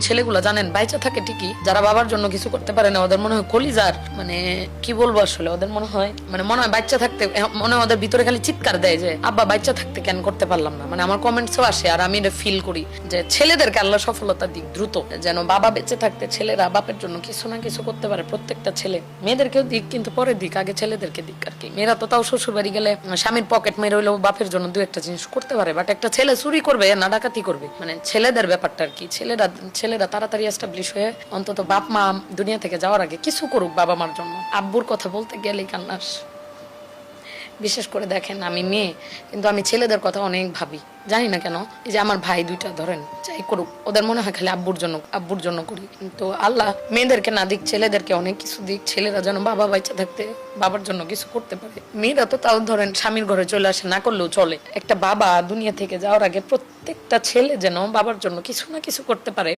ছেলেগুলো জানেন বাইচা থাকে ঠিকই, যারা বাবার জন্য কিছু করতে পারে না ওদের মনে হয় কলিজার মানে কি বলবো আসলে, ওদের মনে হয় বাচ্চা থাকতে মনে হয় ওদের ভিতরে খালি চিৎকার দেয় যে আব্বা বাচ্চা থাকতে কেন করতে পারলাম না। মানে আমার কমেন্টসও আসে আর আমি এটা ফিল করি যে ছেলেদেরকে আল্লাহ সফলতা দিক দ্রুত, যেন বাবা বেঁচে থাকতে ছেলেরা বাপের জন্য কিছু না কিছু করতে পারে। প্রত্যেকটা ছেলে, মেয়েদেরকেও দিক কিন্তু পরে দিক, আগে ছেলেদেরকে দিক আর কি। মেয়েরা তো তাও শ্বশুর বাড়ি গেলে স্বামীর পকেট মেরে হইলেও বাপের জন্য দু একটা জিনিস করতে পারে, বাট একটা ছেলে চুরি করবে না ডাকাতি করবে, মানে ছেলেদের ব্যাপারটা আর কি। ছেলেরা তাড়াতাড়ি এস্টাবলিশ হয়ে অন্তত বাপ মা দুনিয়া থেকে যাওয়ার আগে কিছু করুক বাবা মার জন্য। আব্বুর কথা বলতে গেলেই কান্নাস। বিশেষ করে দেখেন আমি মেয়ে, কিন্তু আমি ছেলেদের কথা অনেক ভাবি, জানি না কেন। এই যে আমার ভাই দুইটা ধরেন যাই করুক, ওদের মনে হয় খালি আব্বুর জন্য করি, কিন্তু আল্লাহ মেয়েদেরকে না দিক ছেলেদেরকে অনেক কিছু দিক, ছেলেরা যেন বাবা বাচ্চা থাকতে বাবার জন্য কিছু করতে পারে। মেয়েরা তো তাও ধরেন স্বামীর ঘরে চলে আসে, না করলেও চলে। একটা বাবা দুনিয়া থেকে যাওয়ার আগে প্রত্যেকটা ছেলে যেন বাবার জন্য কিছু না কিছু করতে পারে।